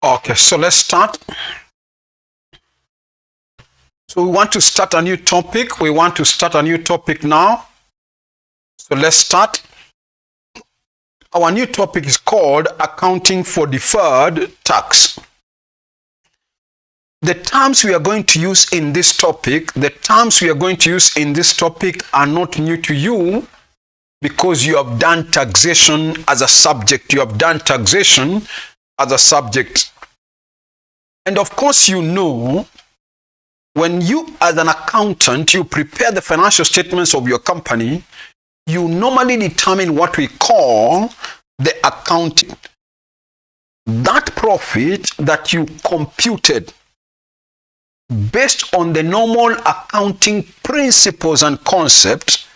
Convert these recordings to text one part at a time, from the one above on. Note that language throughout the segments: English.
Okay, so let's start. So we want to start a new topic. We want to start a new topic now. So let's start. Our new topic is called Accounting for Deferred Tax. The terms we are going to use in this topic, are not new to you because you have done taxation as a subject. And of course, you know, when you as an accountant, you prepare the financial statements of your company, you normally determine what we call the accounting. That profit that you computed based on the normal accounting principles and concepts,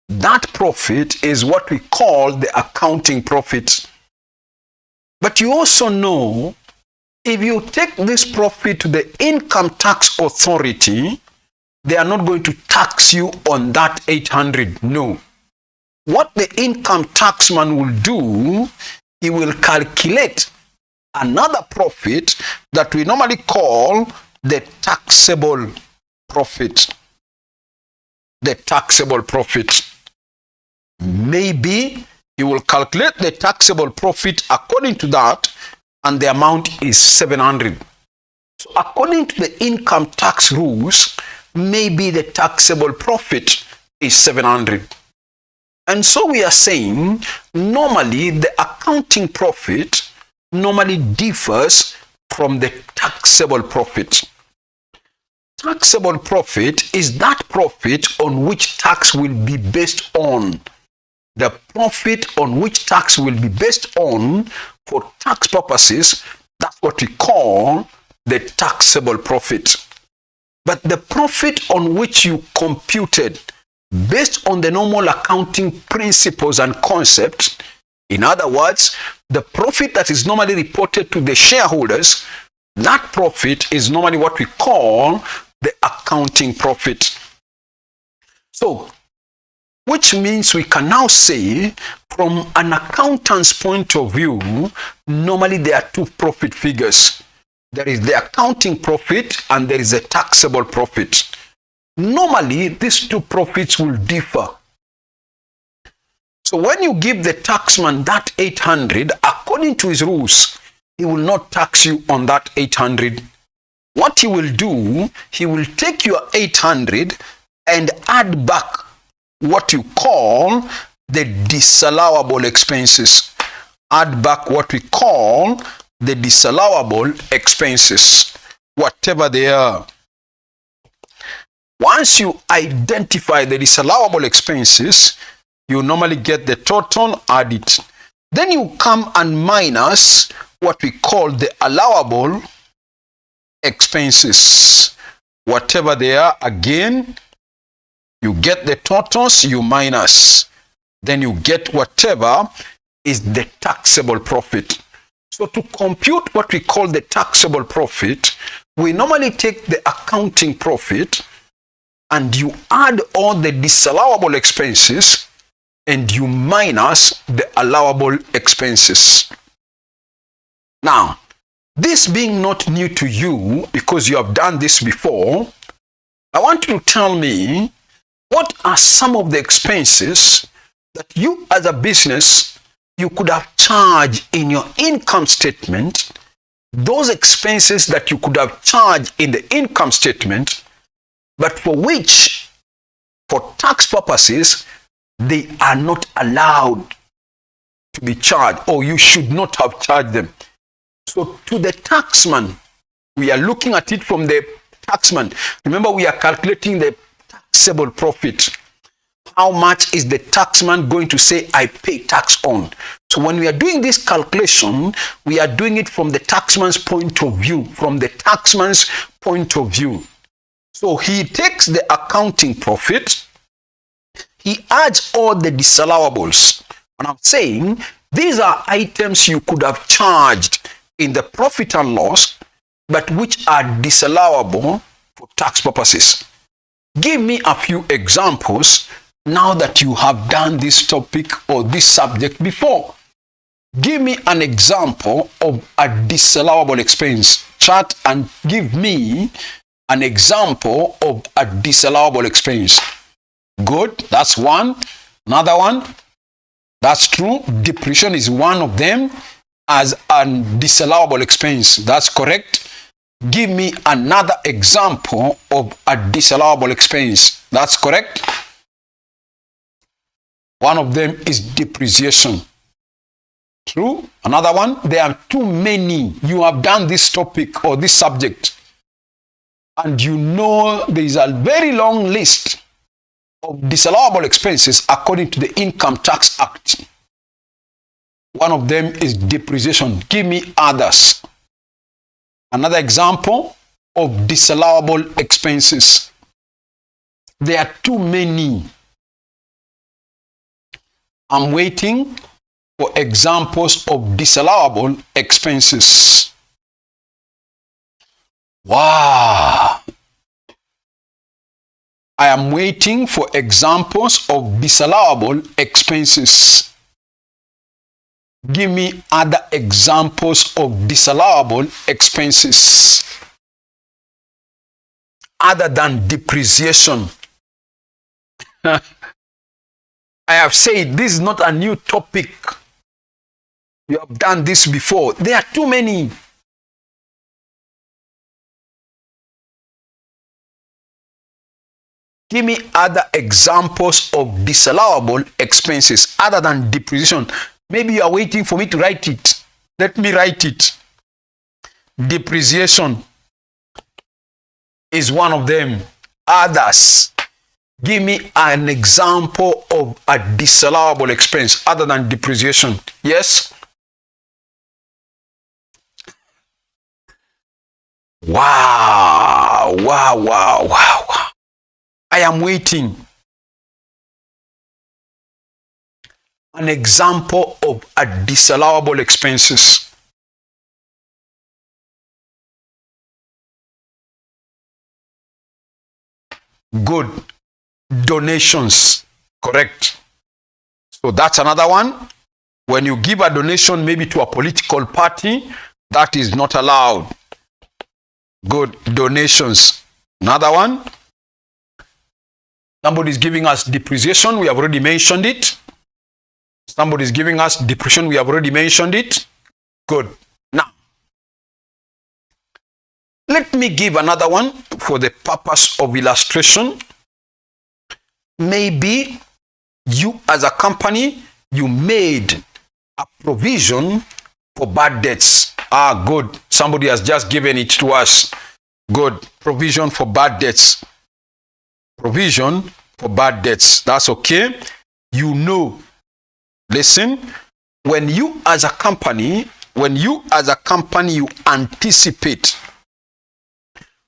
that profit is what we call the accounting profit. But you also know, if you take this profit to the income tax authority, they are not going to tax you on that 800. No. What the income taxman will do, he will calculate another profit that we normally call the taxable profit. The taxable profit. Maybe he will calculate the taxable profit according to that, and the amount is 700. So according to the income tax rules, maybe the taxable profit is 700. And so we are saying, normally the accounting profit normally differs from the taxable profit. Taxable profit is that profit on which tax will be based on. The profit on which tax will be based on for tax purposes, that's what we call the taxable profit. But the profit on which you computed based on the normal accounting principles and concepts, in other words, the profit that is normally reported to the shareholders, that profit is normally what we call the accounting profit. So, which means we can now say, from an accountant's point of view, normally there are two profit figures. There is the accounting profit and there is a taxable profit. Normally, these two profits will differ. So when you give the taxman that 800, according to his rules, he will not tax you on that 800. What he will do, he will take your 800 and add back what you call the disallowable expenses. Add back what we call the disallowable expenses, whatever they are. Once you identify the disallowable expenses, you normally get the total, add it. Then you come and minus what we call the allowable expenses. Whatever they are, again, you get the totals, you minus. Then you get whatever is the taxable profit. So to compute what we call the taxable profit, we normally take the accounting profit and you add all the disallowable expenses and you minus the allowable expenses. Now, this being not new to you because you have done this before, I want you to tell me, what are some of the expenses that you as a business, you could have charged in your income statement, those expenses that you could have charged in the income statement, but for which, for tax purposes, they are not allowed to be charged, or you should not have charged them. So to the taxman, we are looking at it from the taxman. Remember, we are calculating the taxable profit. How much is the taxman going to say I pay tax on? So when we are doing this calculation, we are doing it from the taxman's point of view, So he takes the accounting profit, he adds all the disallowables. And I'm saying these are items you could have charged in the profit and loss, but which are disallowable for tax purposes. Give me a few examples now that you have done this topic or this subject before. Give me an example of a disallowable expense. Chat and give me an example of a disallowable expense. Good, that's one. Another one, that's true. Depreciation is one of them as a disallowable expense. That's correct. Give me another example of a disallowable expense. That's correct. One of them is depreciation. True. Another one, there are too many. You have done this topic or this subject, and you know there is a very long list of disallowable expenses according to the Income Tax Act. One of them is depreciation. Give me others. Another example of disallowable expenses. There are too many. I'm waiting for examples of disallowable expenses. Wow. I am waiting for examples of disallowable expenses. Give me other examples of disallowable expenses other than depreciation. I have said this is not a new topic. You have done this before. There are too many. Give me other examples of disallowable expenses other than depreciation. Maybe you are waiting for me to write it. Let me write it. Depreciation is one of them. Others. Give me an example of a disallowable expense other than depreciation. Yes? Wow. Wow, wow, wow, wow. I am waiting. An example of a disallowable expenses. Good. Donations. Correct. So that's another one. When you give a donation maybe to a political party, that is not allowed. Good. Donations. Another one. Somebody is giving us depreciation. We have already mentioned it. Somebody is giving us depreciation. We have already mentioned it. Good. Now, let me give another one for the purpose of illustration. Maybe you as a company, you made a provision for bad debts. Ah, good. Somebody has just given it to us. Good. Provision for bad debts. Provision for bad debts. That's okay. You know. Listen, when you as a company, you anticipate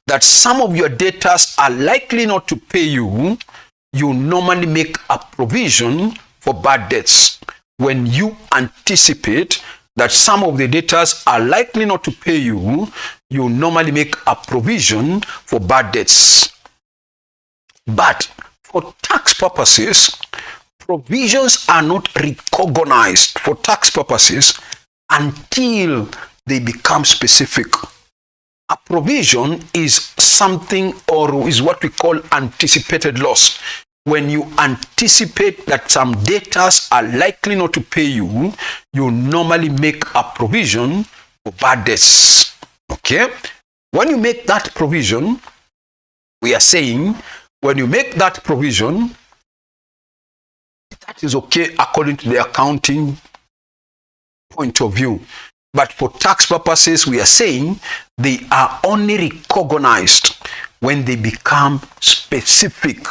that some of your debtors are likely not to pay you, you normally make a provision for bad debts. When you anticipate that some of the debtors are likely not to pay you, you normally make a provision for bad debts. But for tax purposes, provisions are not recognized for tax purposes until they become specific. A provision is something, or is what we call anticipated loss. When you anticipate that some debtors are likely not to pay you, you normally make a provision for bad debts. Okay? When you make that provision, we are saying, when you make that provision, that is okay according to the accounting point of view. But for tax purposes, we are saying they are only recognized when they become specific.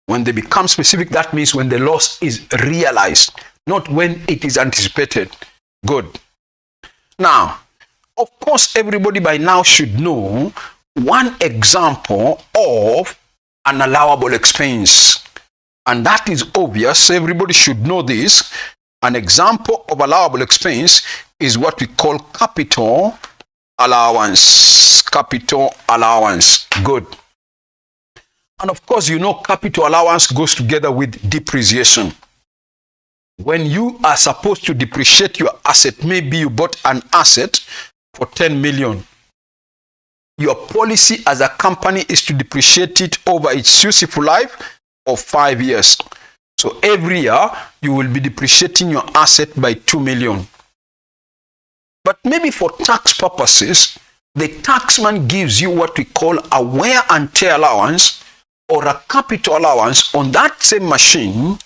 When they become specific, that means when the loss is realized, not when it is anticipated. Good. Now, of course, everybody by now should know one example of an allowable expense. And that is obvious. Everybody should know this. An example of allowable expense is what we call capital allowance. Capital allowance. Good. And of course, you know capital allowance goes together with depreciation. when you are supposed to depreciate your asset, maybe you bought an asset for 10 million. Your policy as a company is to depreciate it over its useful life of 5 years. So every year, you will be depreciating your asset by 2 million. But maybe for tax purposes, the taxman gives you what we call a wear and tear allowance or a capital allowance on that same machine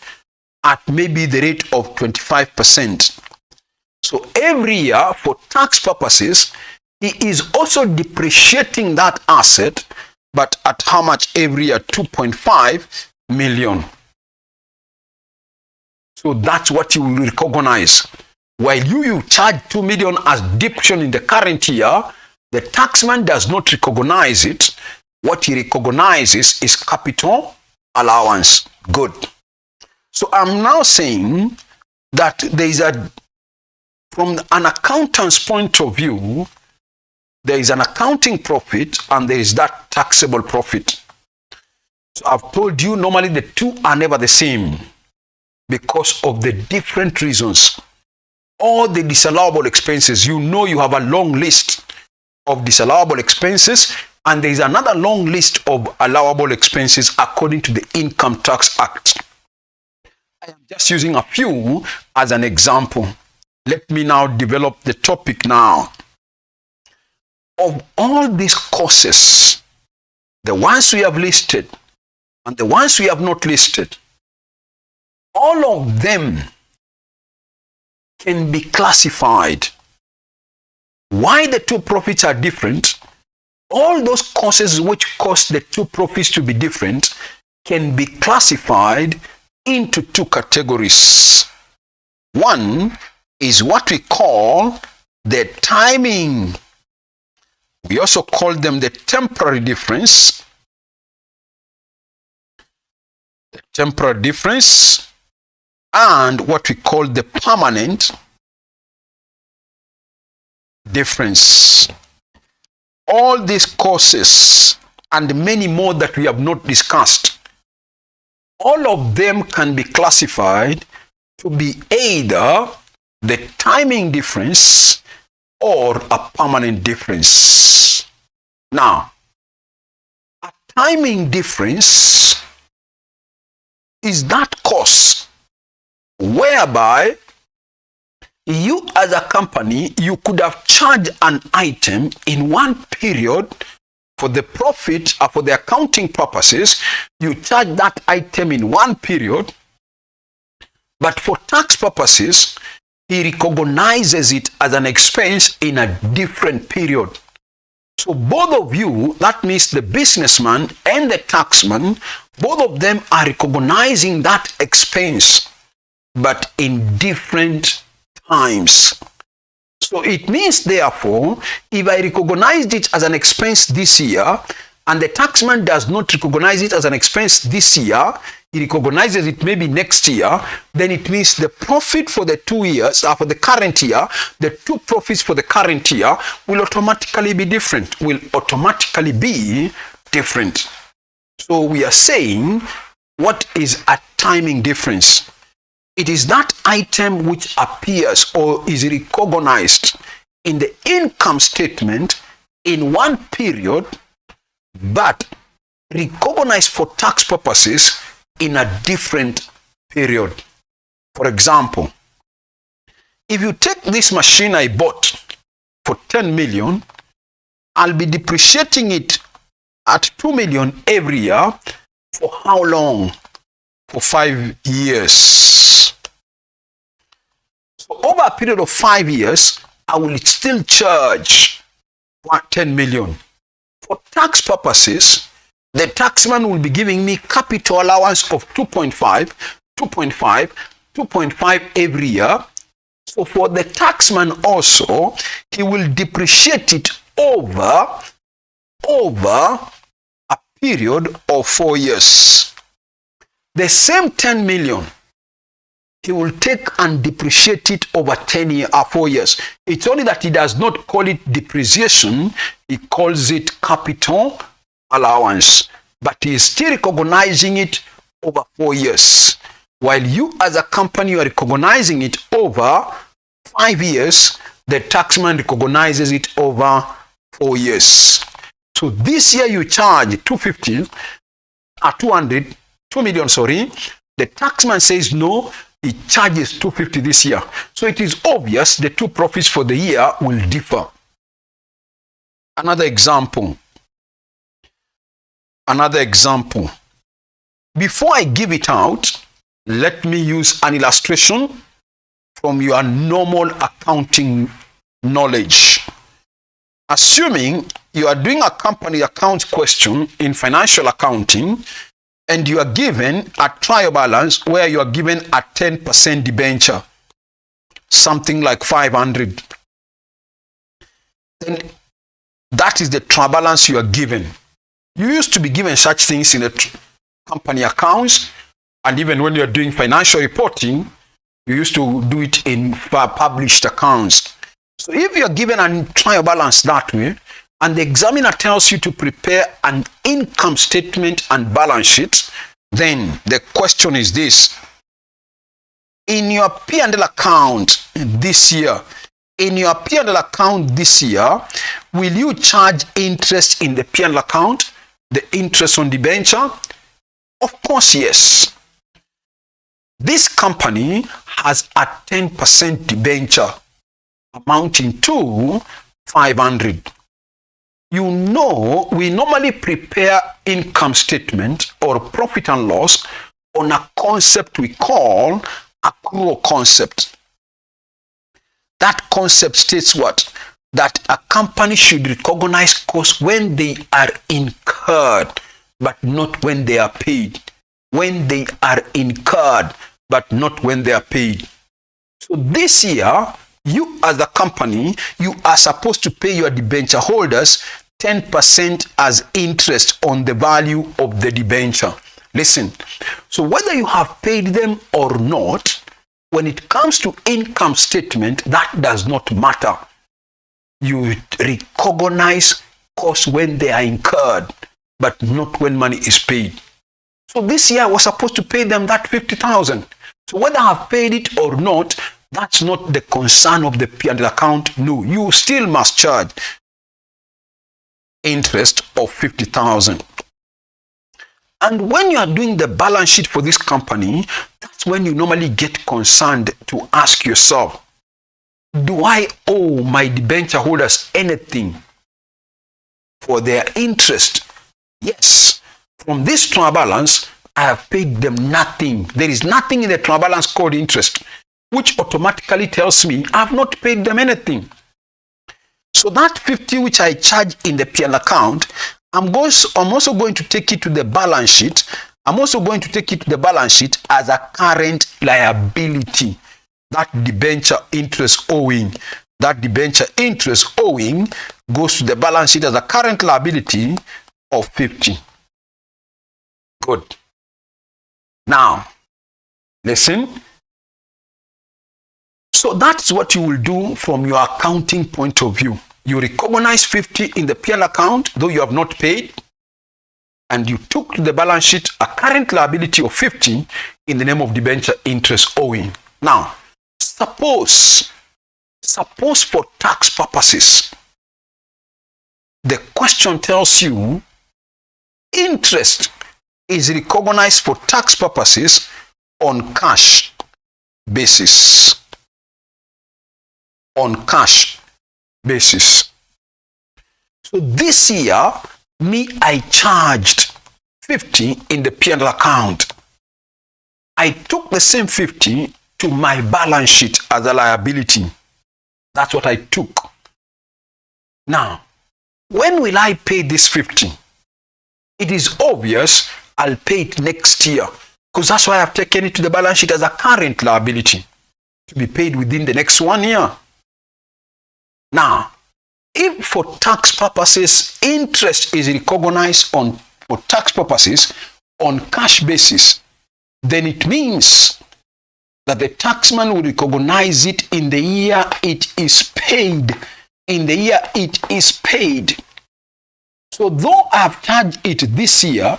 at maybe the rate of 25%. So every year, for tax purposes, he is also depreciating that asset, but at how much every year? 2.5 million. So that's what you will recognize. While you charge 2 million as deduction in the current year, the taxman does not recognize it. What he recognizes is capital allowance. Good. So I'm now saying that there is from an accountant's point of view, there is an accounting profit and there is that taxable profit. So I've told you normally the two are never the same because of the different reasons. All the disallowable expenses, you have a long list of disallowable expenses, and there is another long list of allowable expenses according to the Income Tax Act. I am just using a few as an example. Let me now develop the topic now. Of all these courses, the ones we have listed and the ones we have not listed, all of them can be classified. Why the two profits are different? All those courses which cause the two profits to be different can be classified into two categories. One is what we call the timing. We also call them the temporary difference. The temporary difference, and what we call the permanent difference. All these courses and many more that we have not discussed, all of them can be classified to be either the timing difference or a permanent difference. Now, a timing difference is that cost whereby you as a company, you could have charged an item in one period for the profit or for the accounting purposes. You charge that item in one period, but for tax purposes, he recognizes it as an expense in a different period. So both of you, that means the businessman and the taxman, both of them are recognizing that expense, but in different times. So it means, therefore, if I recognized it as an expense this year, and the taxman does not recognize it as an expense this year, he recognizes it maybe next year, then it means the profit for the 2 years, for the current year, the two profits for the current year will automatically be different, So we are saying, what is a timing difference? It is that item which appears or is recognized in the income statement in one period, but recognized for tax purposes in a different period. For example, if you take this machine I bought for 10 million, I'll be depreciating it at 2 million every year. For how long? For 5 years. So over a period of 5 years, I will still charge 10 million. For tax purposes, the taxman will be giving me capital allowance of 2.5 every year. So for the taxman also, he will depreciate it over a period of 4 years. The same 10 million, he will take and depreciate it over 4 years. It's only that he does not call it depreciation, he calls it capital allowance. But he is still recognizing it over 4 years. While you as a company, you are recognizing it over 5 years, the taxman recognizes it over 4 years. So this year you charge 250, 2 million, sorry. The taxman says no, he charges 250 this year. So it is obvious the two profits for the year will differ. Another example. Before I give it out, let me use an illustration from your normal accounting knowledge. Assuming you are doing a company account question in financial accounting, and you are given a trial balance where you are given a 10% debenture, something like 500. Then that is the trial balance you are given. You used to be given such things in the company accounts, and even when you are doing financial reporting, you used to do it in published accounts. So if you are given a trial balance that way, and the examiner tells you to prepare an income statement and balance sheet, then the question is this. In your P&L account this year, will you charge interest in the P&L account, the interest on debenture? Of course, yes. This company has a 10% debenture amounting to 500. You know, we normally prepare income statement or profit and loss on a concept we call accrual concept. That concept states what? That a company should recognize costs when they are incurred, but not when they are paid. When they are incurred, but not when they are paid. So this year, you as a company, you are supposed to pay your debenture holders 10% as interest on the value of the debenture. Listen, so whether you have paid them or not, when it comes to income statement, that does not matter. You recognize costs when they are incurred, but not when money is paid. So this year I was supposed to pay them that 50,000. So whether I have paid it or not, that's not the concern of the P&L account. No, you still must charge interest of 50,000. And when you are doing the balance sheet for this company, that's when you normally get concerned to ask yourself, do I owe my debenture holders anything for their interest? Yes. From this trial balance, I have paid them nothing. There is nothing in the trial balance called interest, which automatically tells me I have not paid them anything. So that 50 which I charge in the P&L account, I'm also going to take it to the balance sheet. I'm also going to take it to the balance sheet as a current liability. That debenture interest owing. That debenture interest owing goes to the balance sheet as a current liability of 50. Good. Now, listen. So that's what you will do from your accounting point of view. You recognize 50 in the P&L account, though you have not paid, and you took to the balance sheet a current liability of 50 in the name of debenture interest owing. Now, suppose for tax purposes, the question tells you interest is recognized for tax purposes on cash basis. On cash basis. So this year, I charged 50 in the P&L account. I took the same 50 to my balance sheet as a liability. That's what I took. Now, when will I pay this 50? It is obvious I'll pay it next year, because that's why I've taken it to the balance sheet as a current liability to be paid within the next 1 year. Now, if for tax purposes, interest is recognized for tax purposes on cash basis, then it means that the taxman will recognize it in the year it is paid. In the year it is paid. So though I have charged it this year,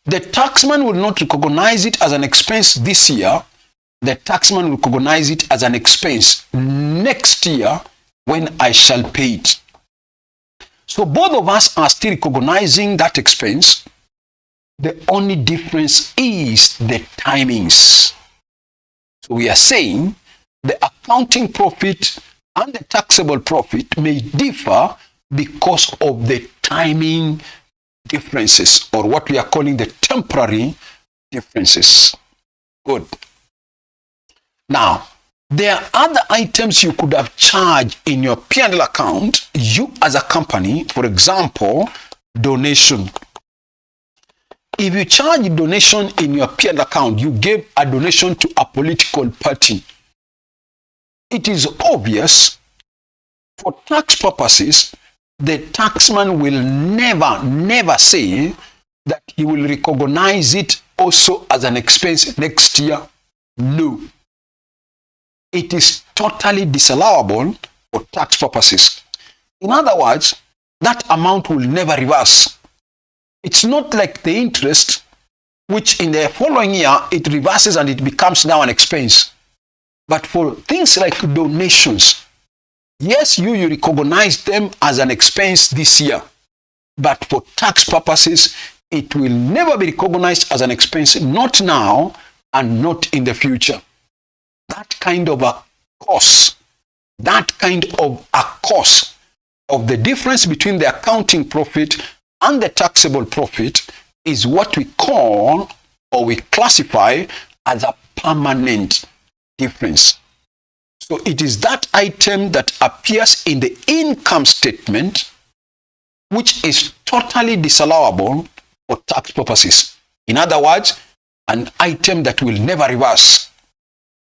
The taxman will not recognize it as an expense this year. The taxman will recognize it as an expense next year when I shall pay it. So both of us are still recognizing that expense. The only difference is the timings. So we are saying the accounting profit and the taxable profit may differ because of the timing differences, or what we are calling the temporary differences. Good. Now, there are other items you could have charged in your P&L account, you as a company. For example, donation. If you charge a donation in your P&L account, you gave a donation to a political party. It is obvious, for tax purposes, the taxman will never say that he will recognize it also as an expense next year. No. It is totally disallowable for tax purposes. In other words, that amount will never reverse. It's not like the interest, which in the following year, it reverses and it becomes now an expense. But for things like donations, yes, you recognize them as an expense this year. But for tax purposes, it will never be recognized as an expense, not now and not in the future. That kind of a cost of the difference between the accounting profit and the taxable profit is what we call, or we classify as, a permanent difference. So it is that item that appears in the income statement which is totally disallowable for tax purposes. In other words, an item that will never reverse.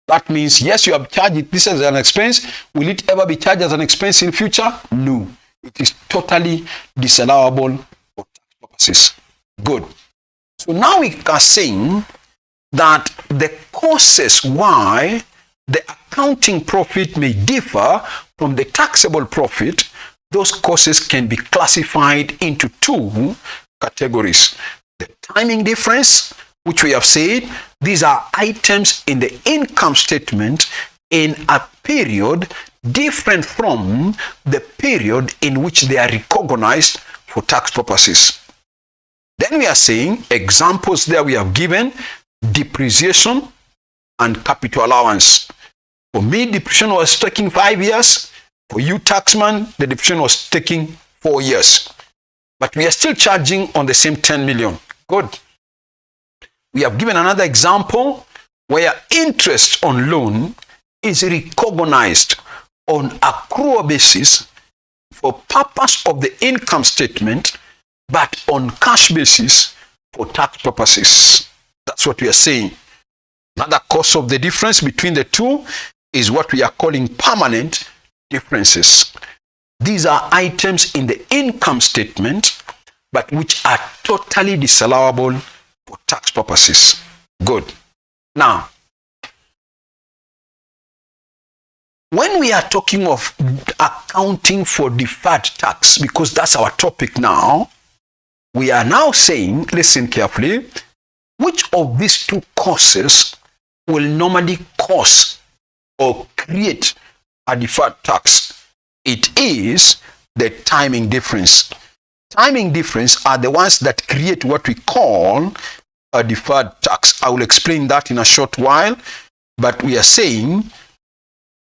That means, yes, you have charged this as an expense. Will it ever be charged as an expense in future? No. It is totally disallowable for tax purposes. Good. So now we are saying that the causes why the accounting profit may differ from the taxable profit, those causes can be classified into two categories. The timing difference, which we have said, these are items in the income statement in a period different from the period in which they are recognized for tax purposes. Then we are saying examples there we have given: depreciation and capital allowance. For me, depreciation was taking 5 years. For you, taxman, the depreciation was taking 4 years. But we are still charging on the same 10 million. Good. We have given another example where interest on loan is recognized on accrual basis for purpose of the income statement, but on cash basis for tax purposes. That's what we are saying. Another cause of the difference between the two is what we are calling permanent differences. These are items in the income statement, but which are totally disallowable for tax purposes. Good. Now, when we are talking of accounting for deferred tax, because that's our topic now, we are now saying, listen carefully, which of these two causes will normally cause or create a deferred tax? It is the timing difference. Timing difference are the ones that create what we call a deferred tax. I will explain that in a short while, but we are saying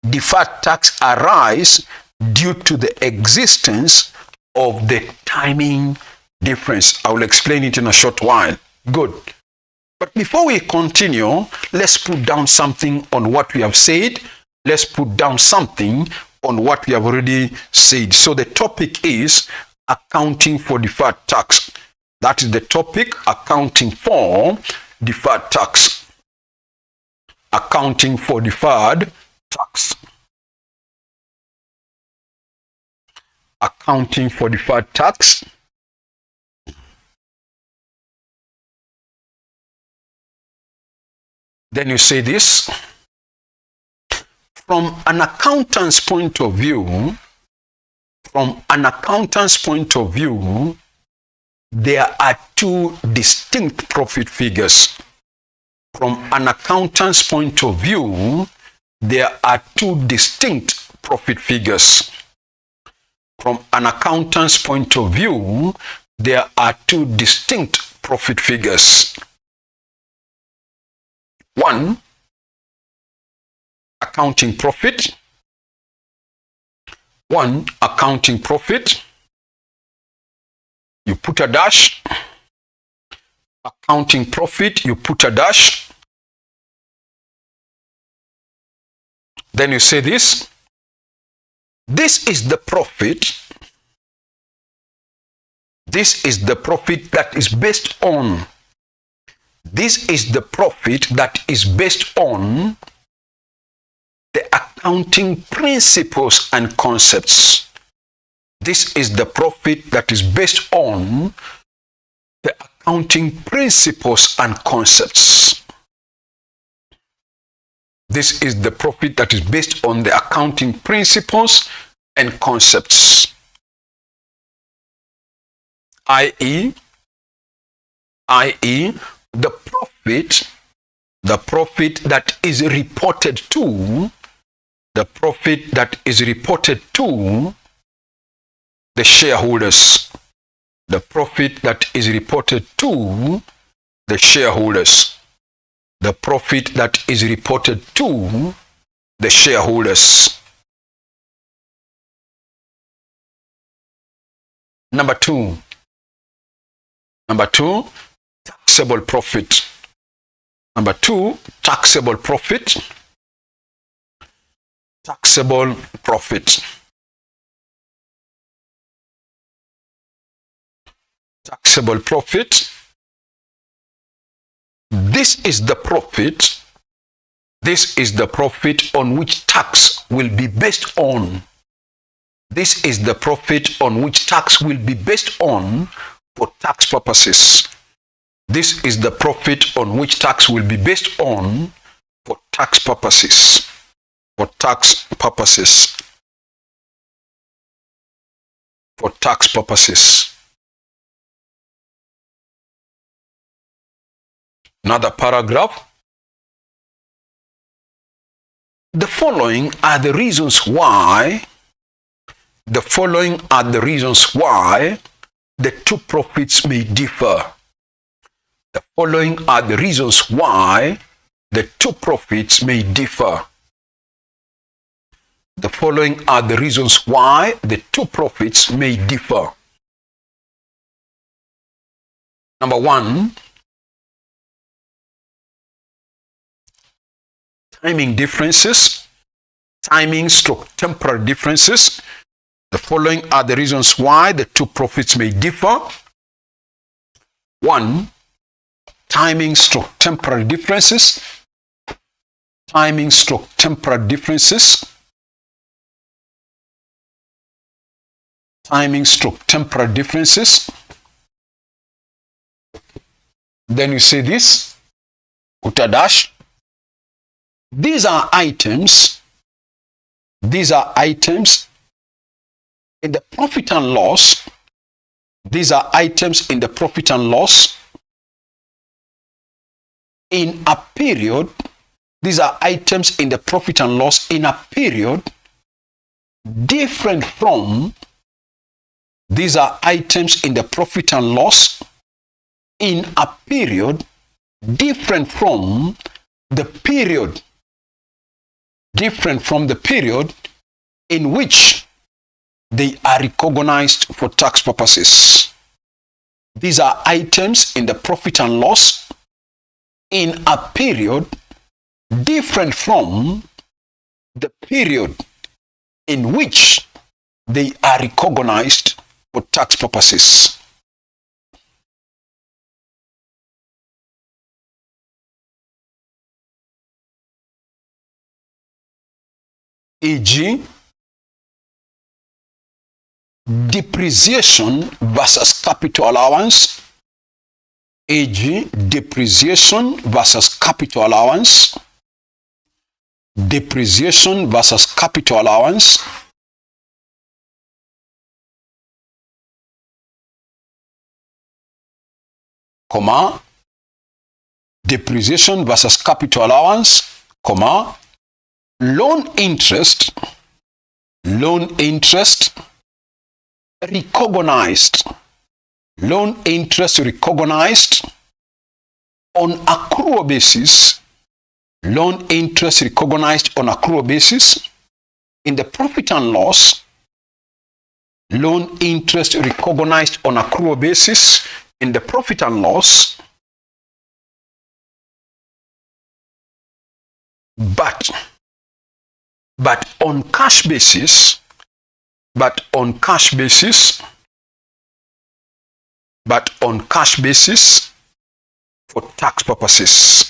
deferred tax arise due to the existence of the timing difference. I will explain it in a short while. Good. But before we continue, let's put down something on what we have said. Let's put down something on what we have already said. So the topic is accounting for deferred tax. That is the topic, accounting for deferred tax. Accounting for deferred tax. Accounting for deferred tax. Then you say this: from an accountant's point of view, there are two distinct profit figures. From an accountant's point of view, there are two distinct profit figures. From an accountant's point of view, there are two distinct profit figures. One, accounting profit. One, accounting profit. You put a dash. Accounting profit, you put a dash. Then you say this. This is the profit. This is the profit that is based on. This is the profit that is based on the accounting principles and concepts. This is the profit that is based on the accounting principles and concepts. This is the profit that is based on the accounting principles and concepts. i.e., the profit that is reported to, the shareholders. The profit that is reported to the shareholders. The profit that is reported to the shareholders. Number two, taxable profit. Number two, taxable profit. Taxable profit. Taxable profit. This is the profit. This is the profit on which tax will be based on. This is the profit on which tax will be based on for tax purposes. This is the profit on which tax will be based on for tax purposes. For tax purposes. For tax purposes. Another paragraph. The following are the reasons why the two profits may differ. The following are the reasons why the two profits may differ. The following are the reasons why the two profits may differ. Number one, timing differences, timing/temporal differences. The following are the reasons why the two profits may differ. One, timing/temporal differences. Timing/temporal differences. Timing/temporal differences. Then you say this, put a dash. These are items in the profit and loss. These are items in the profit and loss in a period. These are items in the profit and loss in a period different from. These are items in the profit and loss in a period different from the period. Different from the period in which they are recognized for tax purposes. These are items in the profit and loss in a period different from the period in which they are recognized for tax purposes. E.g., depreciation versus capital allowance. E.g., depreciation versus capital allowance. Depreciation versus capital allowance. comma, depreciation versus capital allowance, comma, loan interest recognized on accrual basis, in the profit and loss, loan interest recognized on accrual basis in the profit and loss, but on cash basis, for tax purposes.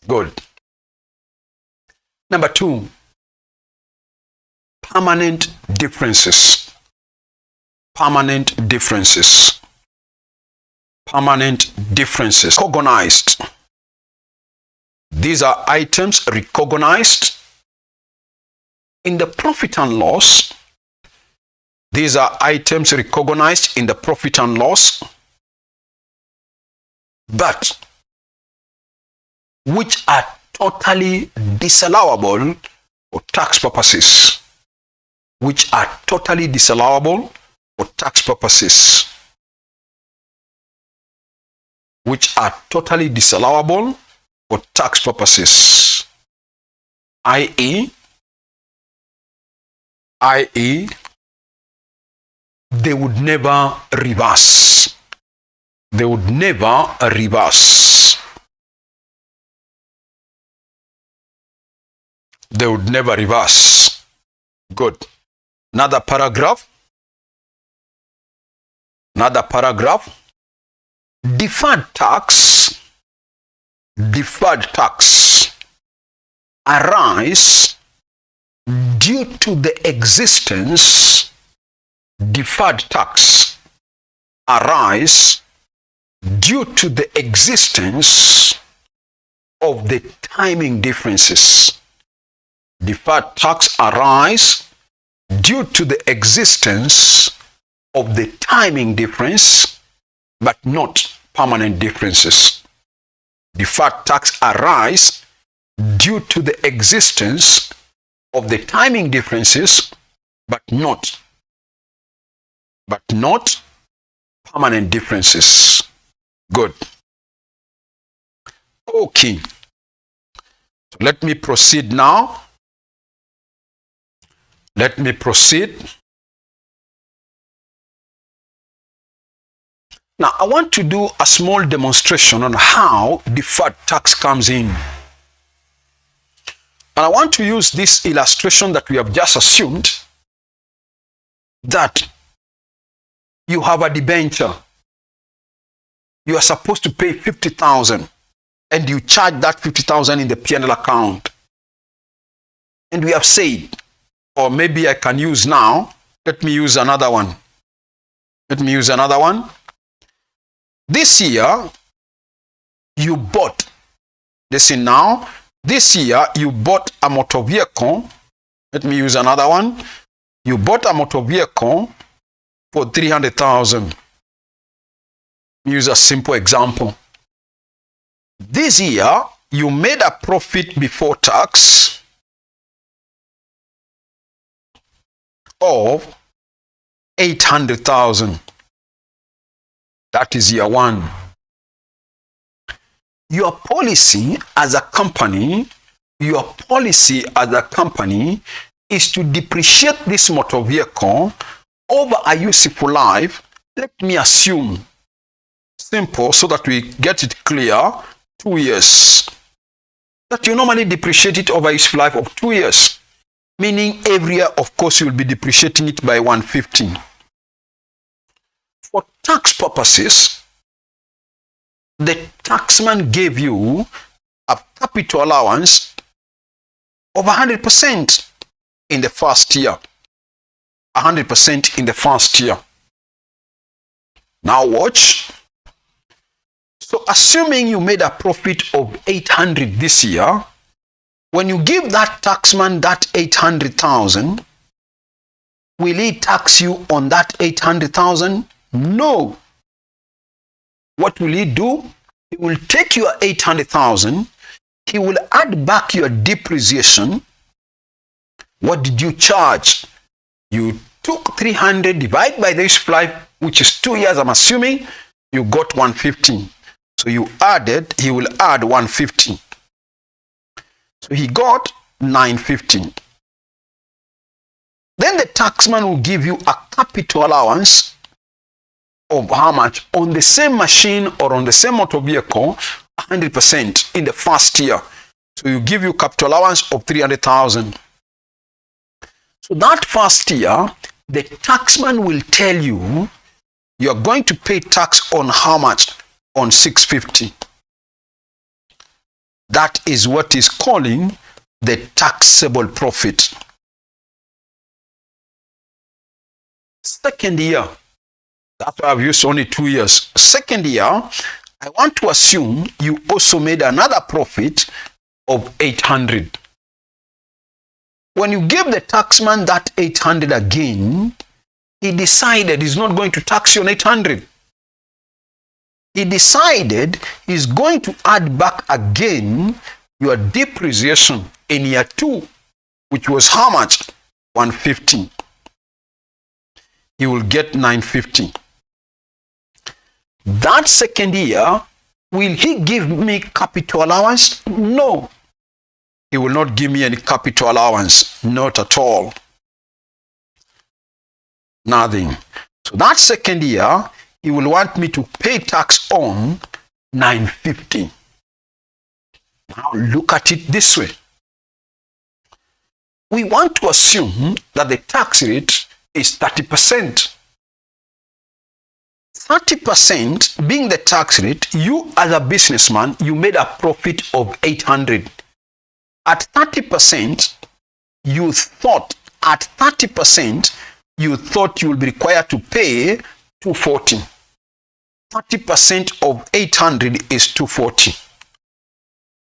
Good. Number 2, permanent differences. Recognized. These are items recognized in the profit and loss. But which are totally disallowable for tax purposes. i.e., they would never reverse. Good. Another paragraph. Deferred tax arise due to the existence of the timing differences. Deferred tax arise due to the existence of the timing difference, but not permanent differences. Deferred tax arise due to the existence of the timing differences, but not permanent differences. Good. Okay. So let me proceed now. Now, I want to do a small demonstration on how deferred tax comes in. And I want to use this illustration that we have just assumed, that you have a debenture. You are supposed to pay 50,000 and you charge that 50,000 in the P&L account. And we have said, or maybe I can use now, let me use another one. This year, you bought, listen now, this year you bought a motor vehicle. Let me use another one. You bought a motor vehicle for 300,000. Use a simple example. This year, you made a profit before tax of 800,000. That is year one. Your policy as a company is to depreciate this motor vehicle over a useful life. Let me assume, simple so that we get it clear, 2 years. That you normally depreciate it over a useful life of 2 years. Meaning every year, of course, you will be depreciating it by 150. For tax purposes, the taxman gave you a capital allowance of 100% in the first year. 100% in the first year. Now watch. So assuming you made a profit of 800 this year, When you give that taxman that 800,000, will he tax you on that 800,000? No. What will he do? He will take your 800,000. He will add back your depreciation. What did you charge? You took 300 divided by this 5, which is 2 years, I'm assuming. You got 150. So you added, he will add 150. So he got 950. Then the taxman will give you a capital allowance of how much? On the same machine or on the same motor vehicle, 100% in the first year. So you give you capital allowance of 300,000. So that first year, the taxman will tell you, you're going to pay tax on how much? On 650. That is what is calling the taxable profit. Second year, that's why I've used only 2 years. Second year, I want to assume you also made another profit of 800. When you give the taxman that 800 again, he decided he's not going to tax you on 800. He decided he's going to add back again your depreciation in year 2, which was how much? 150. He will get 950. That second year, will he give me capital allowance? No. He will not give me any capital allowance. Not at all. Nothing. So that second year, he will want me to pay tax on 950. Now look at it this way. We want to assume that the tax rate is 30%. 30% being the tax rate, you as a businessman, you made a profit of 800. At 30%, you thought you will be required to pay 240. 30% of 800 is 240.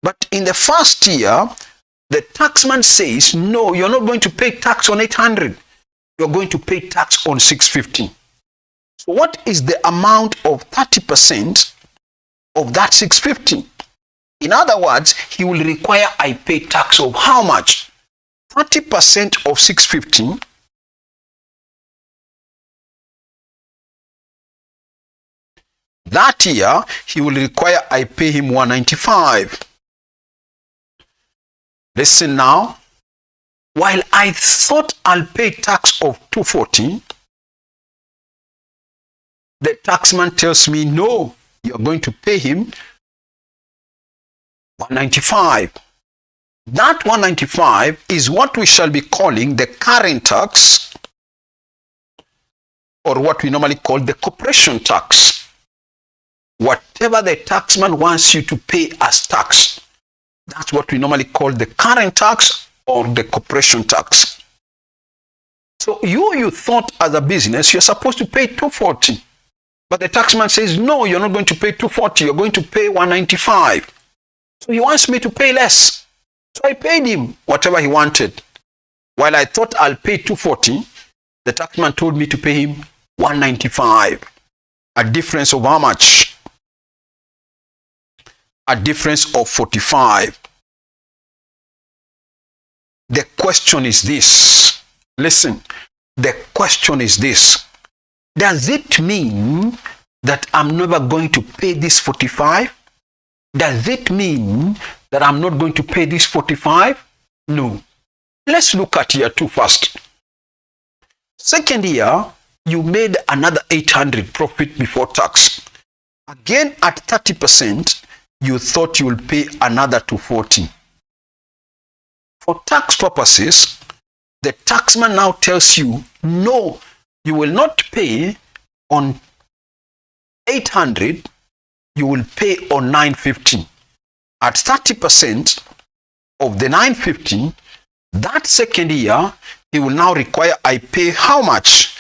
But in the first year, the taxman says, no, you're not going to pay tax on 800. You're going to pay tax on 650. So what is the amount of 30% of that 650? In other words, he will require I pay tax of how much? 30% of 650. That year, he will require I pay him 195. Listen now. While I thought I'll pay tax of 240, the taxman tells me, no, you're going to pay him 195. That 195 is what we shall be calling the current tax, or what we normally call the corporation tax. Whatever the taxman wants you to pay as tax, that's what we normally call the current tax or the corporation tax. So you thought as a business you're supposed to pay 240. But the taxman says, no, you're not going to pay 240, you're going to pay 195. So he wants me to pay less. So I paid him whatever he wanted. While I thought I'll pay 240, the taxman told me to pay him 195. A difference of how much? A difference of 45. The question is this. Listen, the question is this. Does it mean that I'm never going to pay this 45? Does it mean that I'm not going to pay this 45? No. Let's look at year 2 first. Second year, you made another 800 profit before tax. Again, at 30%, you thought you will pay another 240. For tax purposes, the taxman now tells you, no, you will not pay on 800, you will pay on 950. At 30% of the 950, that second year, he will now require I pay how much?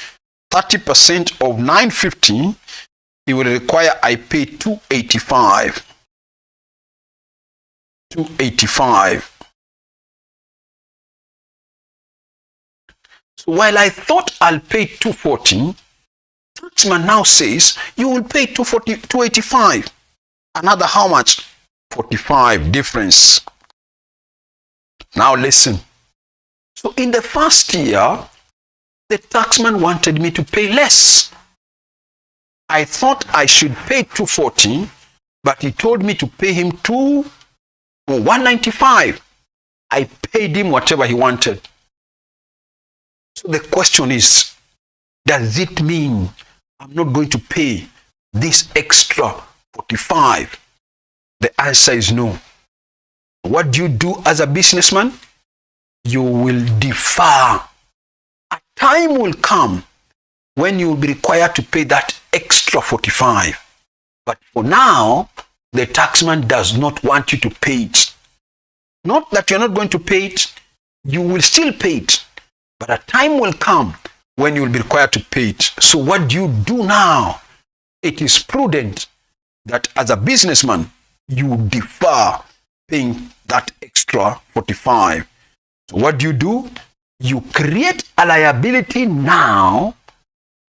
30% of 950, he will require I pay 285. 285. So while I thought I'll pay 240, taxman now says you will pay 285. Another how much? 45 difference. Now listen. So in the first year, the taxman wanted me to pay less. I thought I should pay 240, but he told me to pay him 195. I paid him whatever he wanted. So the question is, does it mean I'm not going to pay this extra 45? The answer is no. What do you do as a businessman? You will defer. A time will come when you will be required to pay that extra 45. But for now, the taxman does not want you to pay it. Not that you're not going to pay it, you will still pay it. But a time will come when you will be required to pay it. So what do you do now? It is prudent that as a businessman, you defer paying that extra 45. So what do? You create a liability now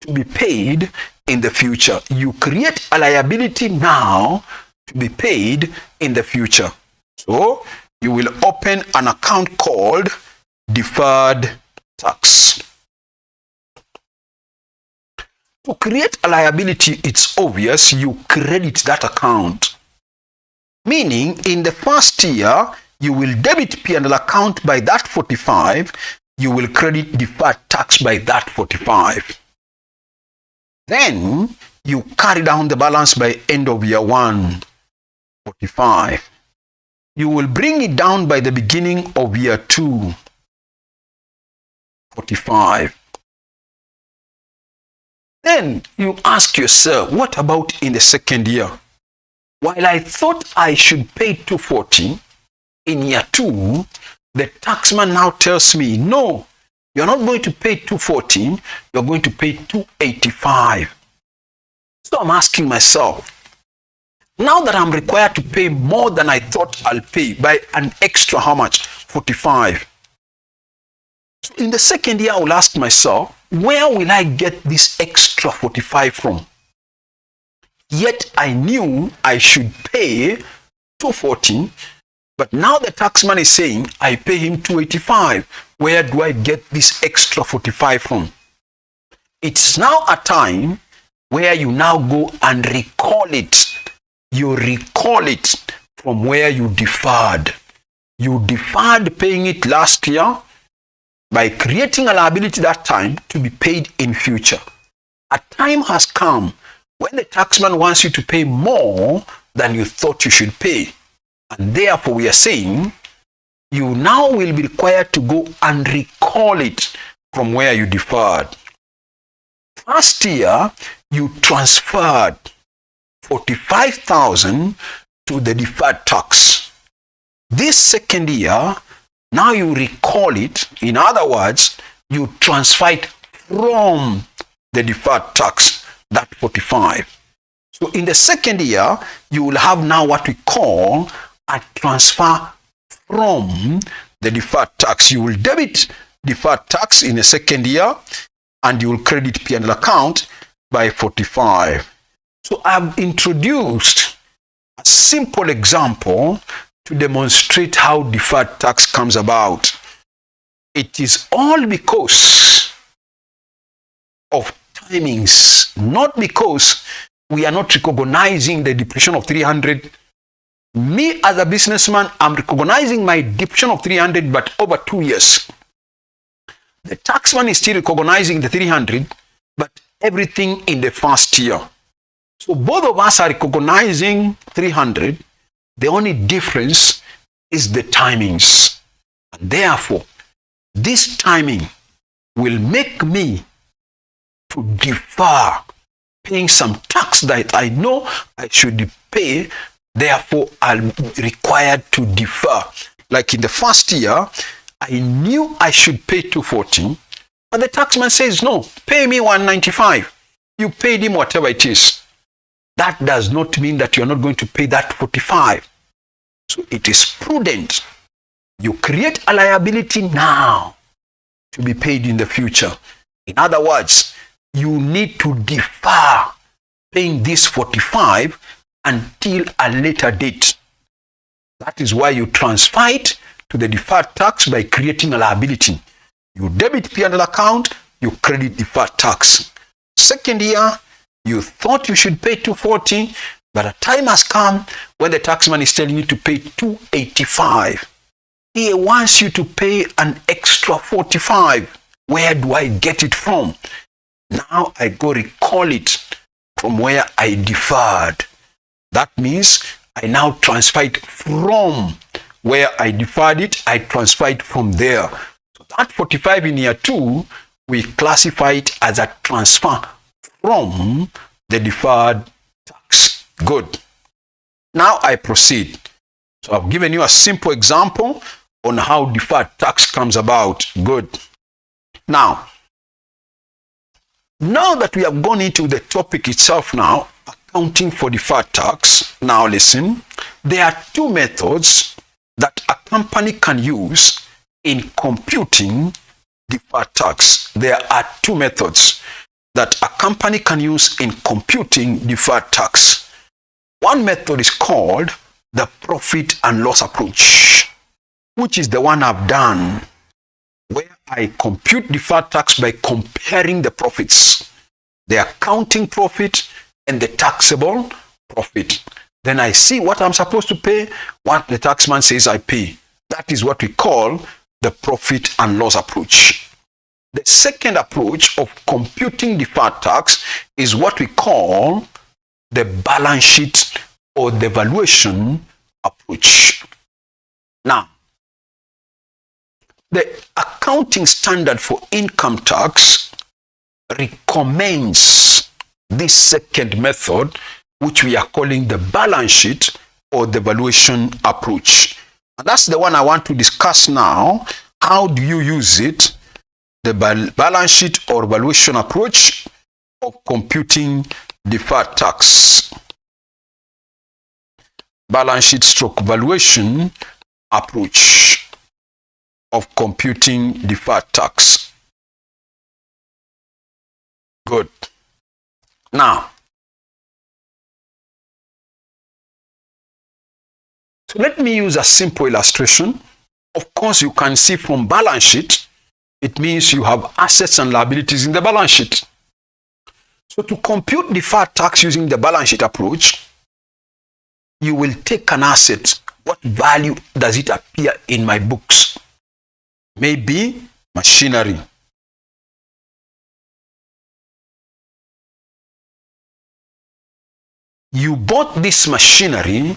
to be paid in the future. You create a liability now to be paid in the future. So you will open an account called deferred tax. To create a liability, it's obvious, you credit that account. Meaning, in the first year, you will debit P&L account by that 45, you will credit deferred tax by that 45. Then, you carry down the balance by end of year 1, 45. You will bring it down by the beginning of year 2, 45. Then you ask yourself, what about in the second year? While I thought I should pay 240 in year 2, the taxman now tells me, no, you're not going to pay 240, you're going to pay 285. So I'm asking myself, now that I'm required to pay more than I thought I'll pay by an extra how much? 45. So in the second year, I will ask myself, where will I get this extra 45 from? Yet I knew I should pay 240, but now the taxman is saying I pay him 285. Where do I get this extra 45 from? It's now a time where you now go and recall it. You recall it from where you deferred. You deferred paying it last year by creating a liability that time to be paid in future. A time has come when the taxman wants you to pay more than you thought you should pay. And therefore we are saying, you now will be required to go and recall it from where you deferred. First year, you transferred 45,000 to the deferred tax. This second year, now you recall it. In other words, you transfer it from the deferred tax, that 45. So in the second year, you will have now what we call a transfer from the deferred tax. You will debit deferred tax in the second year and you will credit P&L account by 45. So I've introduced a simple example to demonstrate how deferred tax comes about. It is all because of timings, not because we are not recognizing the depreciation of 300. Me as a businessman, I'm recognizing my depreciation of 300, but over 2 years. The taxman is still recognizing the 300, but everything in the first year. So both of us are recognizing 300. The only difference is the timings. And therefore, this timing will make me to defer paying some tax that I know I should pay. Therefore, I'm required to defer. Like in the first year, I knew I should pay 240, but the taxman says, no, pay me 195. You paid him whatever it is. That does not mean that you're not going to pay that 45. So it is prudent. You create a liability now to be paid in the future. In other words, you need to defer paying this 45 until a later date. That is why you transfer it to the deferred tax by creating a liability. You debit P&L account, you credit deferred tax. Second year, you thought you should pay 240, but a time has come when the taxman is telling you to pay 285. He wants you to pay an extra 45. Where do I get it from? Now I go recall it from where I deferred. That means I now transfer it from where I deferred it, I transfer it from there. So that 45 in year 2, we classify it as a transfer from the deferred tax. Good. Now I proceed. So I've given you a simple example on how deferred tax comes about. Good. Now that we have gone into the topic itself now, accounting for deferred tax, now listen, there are two methods that a company can use in computing deferred tax. There are two methods that a company can use in computing deferred tax. One method is called the profit and loss approach, which is the one I've done, where I compute deferred tax by comparing the profits, the accounting profit and the taxable profit. Then I see what I'm supposed to pay, what the taxman says I pay. That is what we call the profit and loss approach. The second approach of computing deferred tax is what we call the balance sheet or the valuation approach. Now, the accounting standard for income tax recommends this second method, which we are calling the balance sheet or the valuation approach. And that's the one I want to discuss now. How do you use it? The balance sheet or valuation approach of computing deferred tax. Balance sheet stroke valuation approach of computing deferred tax. Good. Now, so let me use a simple illustration. Of course, you can see from balance sheet, it means you have assets and liabilities in the balance sheet. So to compute deferred tax using the balance sheet approach, you will take an asset. What value does it appear in my books? Maybe machinery. You bought this machinery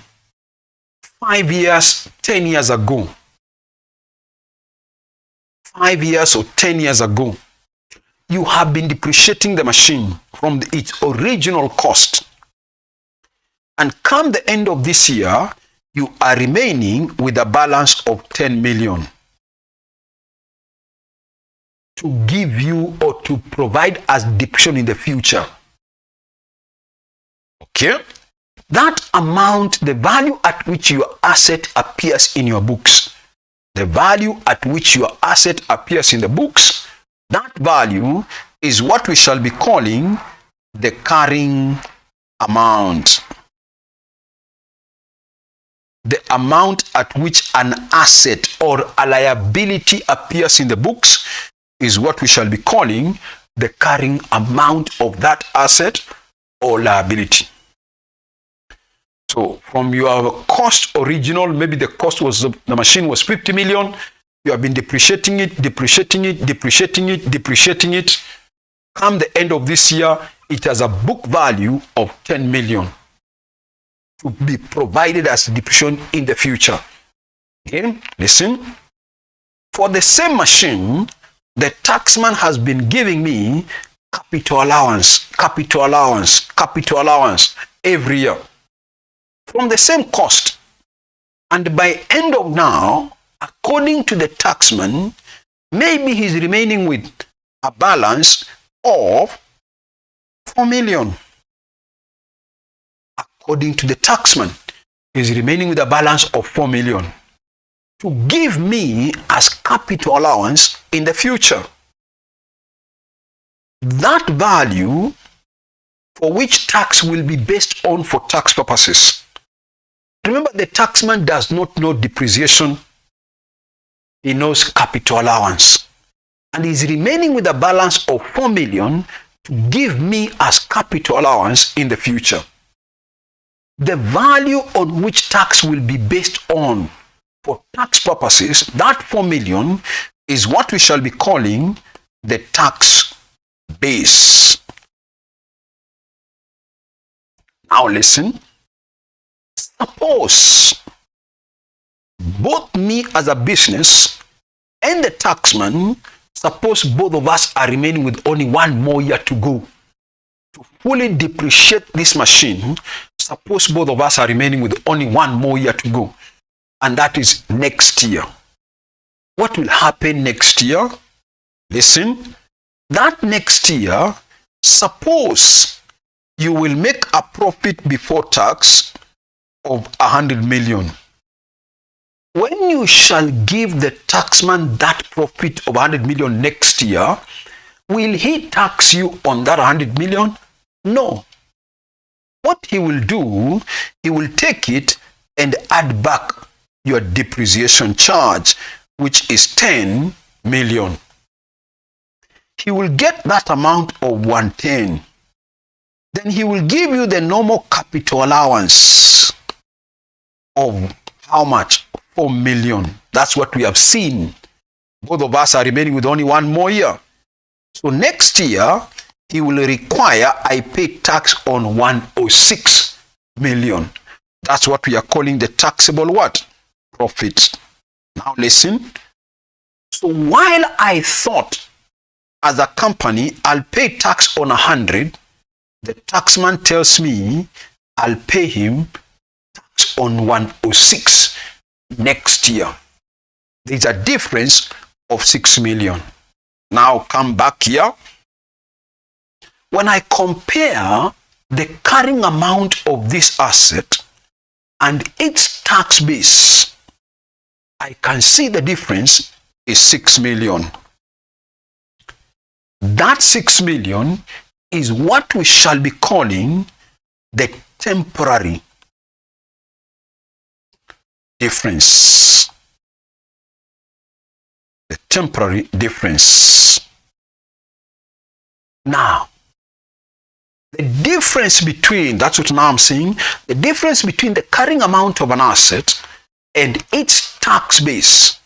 5 years, 10 years ago. 5 years or 10 years ago. You have been depreciating the machine from its original cost. And come the end of this year, you are remaining with a balance of 10 million. To give you or to provide as depreciation in the future. Okay? That amount, the value at which your asset appears in your books, the value at which your asset appears in the books, that value is what we shall be calling the carrying amount. The amount at which an asset or a liability appears in the books is what we shall be calling the carrying amount of that asset or liability. So from your cost original, maybe the cost was, the machine was 50 million. You have been depreciating it. Come the end of this year, it has a book value of 10 million to be provided as depreciation in the future. Okay, listen. For the same machine, the taxman has been giving me capital allowance every year from the same cost. And by end of now, according to the taxman, maybe he's remaining with a balance of 4 million. According to the taxman, he's remaining with a balance of 4 million. To give me as capital allowance in the future. That value for which tax will be based on for tax purposes. Remember, the taxman does not know depreciation. He knows capital allowance. And is remaining with a balance of 4 million to give me as capital allowance in the future. The value on which tax will be based on for tax purposes, that 4 million is what we shall be calling the tax base. Now listen. Suppose both me as a business and the taxman, suppose both of us are remaining with only 1 more year to go to fully depreciate this machine. Suppose both of us are remaining with only 1 more year to go, and that is next year. What will happen next year? Listen, that next year, suppose you will make a profit before tax of 100 million. When you shall give the taxman that profit of 100 million next year, will he tax you on that 100 million? No. What he will do, he will take it and add back your depreciation charge, which is 10 million. He will get that amount of 110. Then he will give you the normal capital allowance of how much? 4 million. That's what we have seen. Both of us are remaining with only 1 more year. So next year, he will require I pay tax on 106 million. That's what we are calling the taxable what? Profit. Now listen. So while I thought as a company, I'll pay tax on 100, the taxman tells me I'll pay him tax on 106 next year. There's a difference of 6 million. Now come back here. When I compare the carrying amount of this asset and its tax base, I can see the difference is 6 million. That 6 million is what we shall be calling the temporary difference. The temporary difference. Now, the difference between, that's what now I'm saying, the difference between the carrying amount of an asset and its tax base,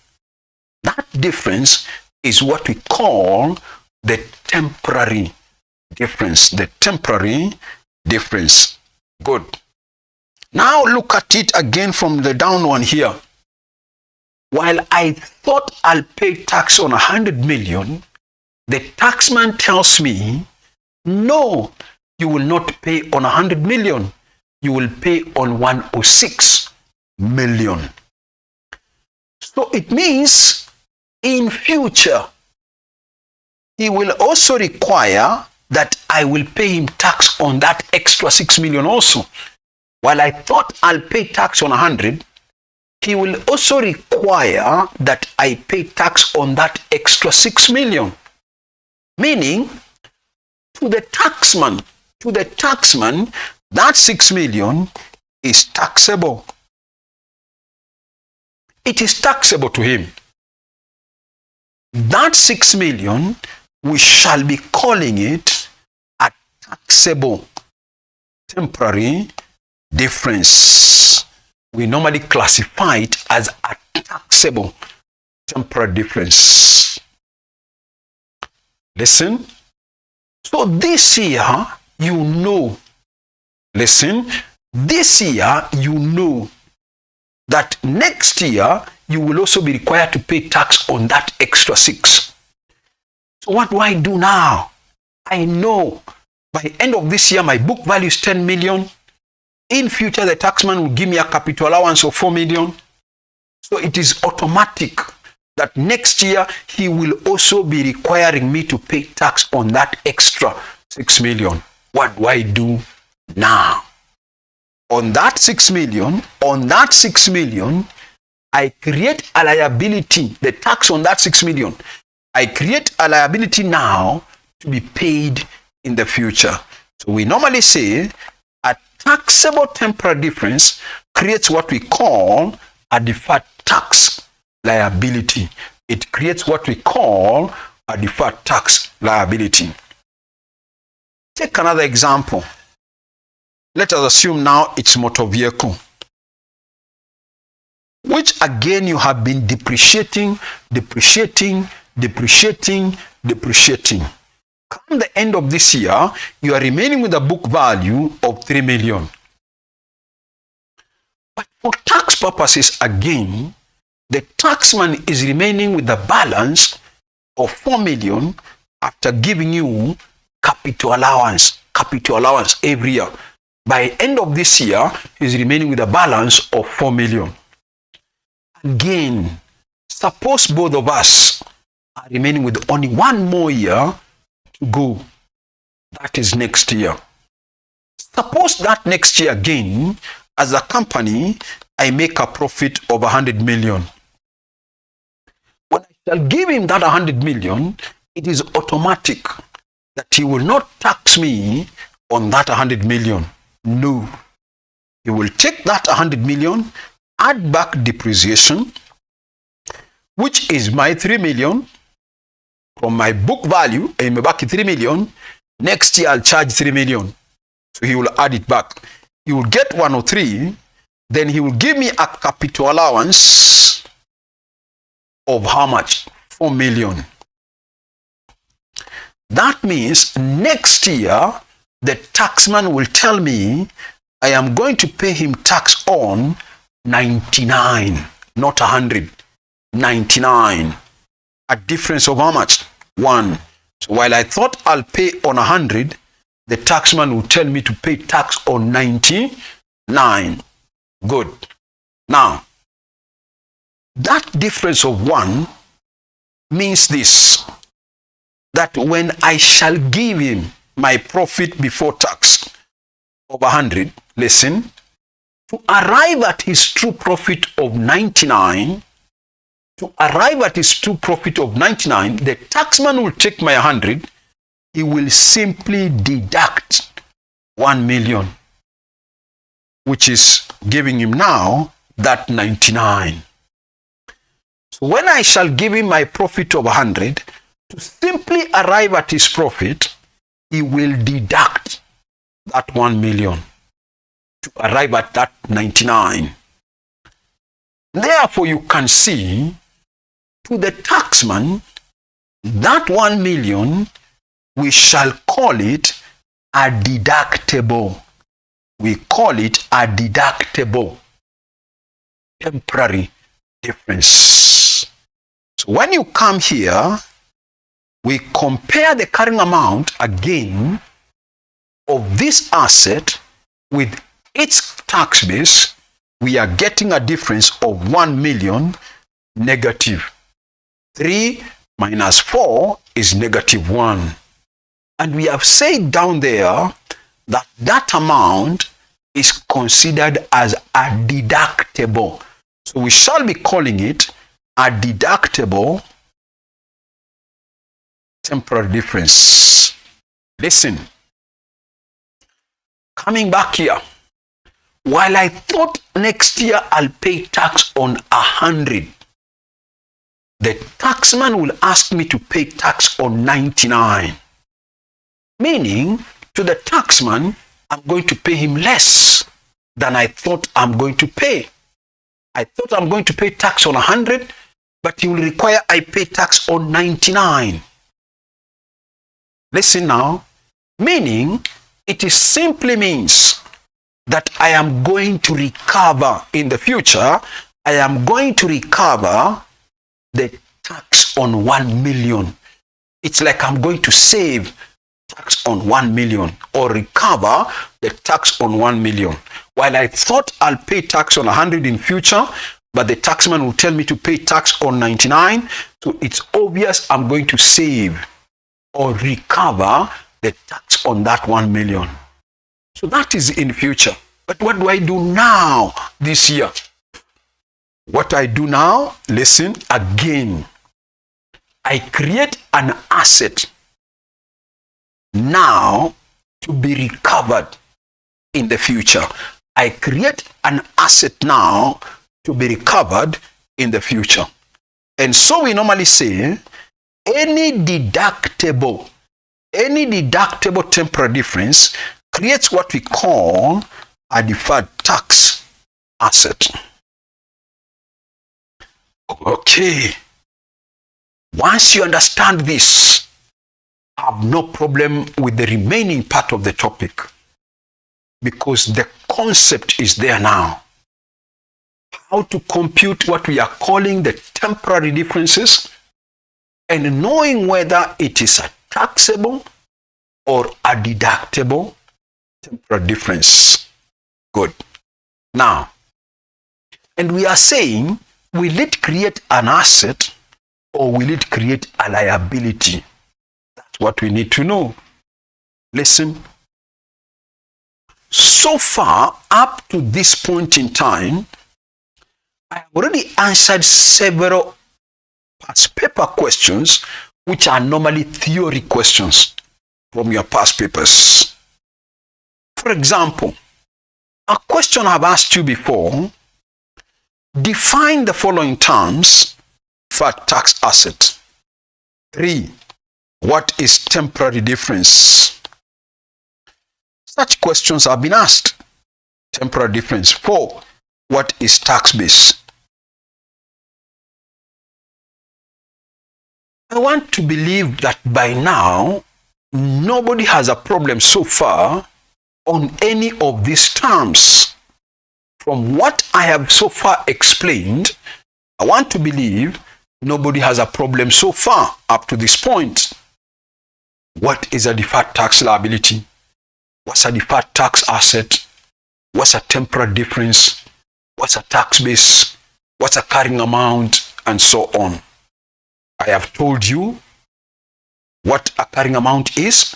that difference is what we call the temporary difference. The temporary difference. Good. Now look at it again from the down one here. While I thought I'll pay tax on 100 million, the taxman tells me, no, you will not pay on 100 million. You will pay on 106 million. So it means in future, he will also require that I will pay him tax on that extra 6 million also. While I thought I'll pay tax on 100, he will also require that I pay tax on that extra 6 million. Meaning, to the taxman, that 6 million is taxable. It is taxable to him. That 6 million, we shall be calling it a taxable temporary difference. We normally classify it as a taxable temporary difference. Listen. So this year, you know. Listen. This year, you know that next year, you will also be required to pay tax on that extra 6. So what do I do now? I know by end of this year, my book value is 10 million. In future, the taxman will give me a capital allowance of 4 million. So it is automatic that next year, he will also be requiring me to pay tax on that extra 6 million. What do I do now? On that 6 million, I create a liability, the tax on that 6 million. I create a liability now to be paid in the future. So we normally say a taxable temporary difference creates what we call a deferred tax liability. It creates what we call a deferred tax liability. Take another example. Let us assume now it's motor vehicle, which again you have been depreciating. Come the end of this year, you are remaining with a book value of 3 million. But for tax purposes again, the taxman is remaining with a balance of 4 million after giving you capital allowance every year. By end of this year, he's remaining with a balance of 4 million. Again, suppose both of us are remaining with only one more year to go. That is next year. Suppose that next year again, as a company, I make a profit of 100 million. When I shall give him that 100 million, it is automatic that he will not tax me on that 100 million. No. He will take that 100 million, add back depreciation, which is my 3 million, from my book value, and back 3 million. Next year, I'll charge 3 million. So he will add it back. He will get 103. Then he will give me a capital allowance of how much? 4 million. That means next year, the taxman will tell me I am going to pay him tax on 99, not 100. 99. A difference of how much? 1. So while I thought I'll pay on 100, the taxman will tell me to pay tax on 99. Good. Now, that difference of 1 means this, that when I shall give him my profit before tax of 100, listen, to arrive at his true profit of 99, the taxman will take my 100, he will simply deduct 1 million, which is giving him now that 99. So when I shall give him my profit of 100, to simply arrive at his profit, he will deduct that 1 million to arrive at that 99. Therefore, you can see, to the taxman, that 1 million, we shall call it a deductible. We call it a deductible temporary difference. So when you come here, we compare the carrying amount again of this asset with its tax base. We are getting a difference of 1 million negative. 3 minus 4 is negative 1. And we have said down there that that amount is considered as a deductible. So we shall be calling it a deductible temporary difference. Listen. Coming back here. While I thought next year I'll pay tax on 100, the taxman will ask me to pay tax on 99. Meaning, to the taxman, I'm going to pay him less than I thought I'm going to pay. I thought I'm going to pay tax on 100, but he will require I pay tax on 99. Listen now. Meaning, it simply means that I am going to recover in the future, I am going to recover the tax on 1 million. It's like I'm going to save tax on 1 million or recover the tax on 1 million. While I thought I'll pay tax on 100 in future, but the taxman will tell me to pay tax on 99, so it's obvious I'm going to save or recover the tax on that 1 million. So that is in future. But what do I do now this year? What I do now, listen again. I create an asset now to be recovered in the future. I create an asset now to be recovered in the future. And so we normally say any deductible temporary difference creates what we call a deferred tax asset. Okay. Once you understand this, I have no problem with the remaining part of the topic, because the concept is there now. How to compute what we are calling the temporary differences, and knowing whether it is a taxable or a deductible temporary difference. Good. Now, and we are saying, will it create an asset or will it create a liability? That's what we need to know. Listen. So far, up to this point in time, I have already answered several past paper questions, which are normally theory questions from your past papers. For example, a question I've asked you before: define the following terms for tax asset. 3. What is temporary difference? Such questions have been asked. Temporary difference. 4. What is tax base? I want to believe that by now, nobody has a problem so far on any of these terms. From what I have so far explained, I want to believe nobody has a problem so far up to this point. What is a deferred tax liability? What's a deferred tax asset? What's a temporary difference? What's a tax base? What's a carrying amount? And so on. I have told you what a carrying amount is.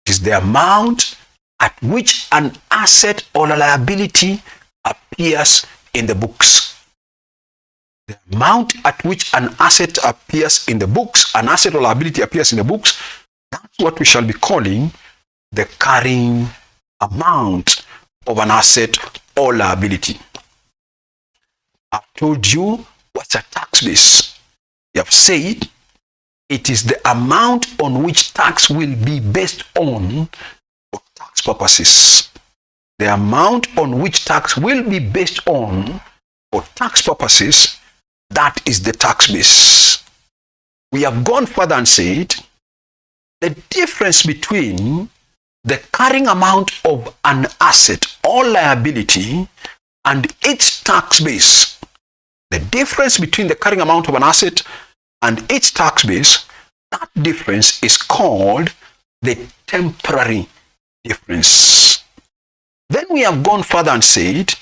It is the amount at which an asset or a liability appears in the books. The amount at which an asset appears in the books, an asset or liability appears in the books, that's what we shall be calling the carrying amount of an asset or liability. I've told you what's a tax base. You have said it is the amount on which tax will be based on for tax purposes. The amount on which tax will be based on for tax purposes, that is the tax base. We have gone further and said the difference between the carrying amount of an asset or liability and its tax base, the difference between the carrying amount of an asset and its tax base, that difference is called the temporary difference. Then we have gone further and said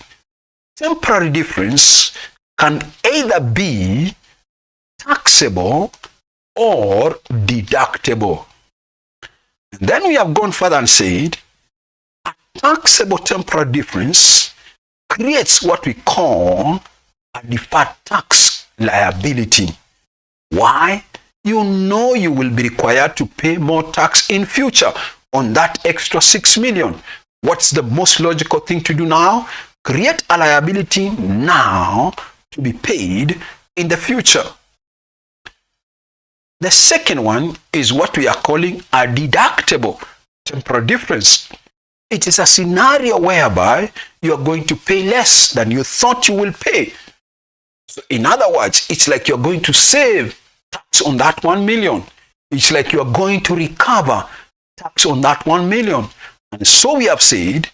temporary difference can either be taxable or deductible. And then we have gone further and said a taxable temporary difference creates what we call a deferred tax liability. Why? You know you will be required to pay more tax in future on that extra 6 million. What's the most logical thing to do now? Create a liability now to be paid in the future. The second one is what we are calling a deductible temporary difference. It is a scenario whereby you are going to pay less than you thought you will pay. So in other words, it's like you're going to save tax on that 1 million. It's like you're going to recover tax on that 1 million. And so we have said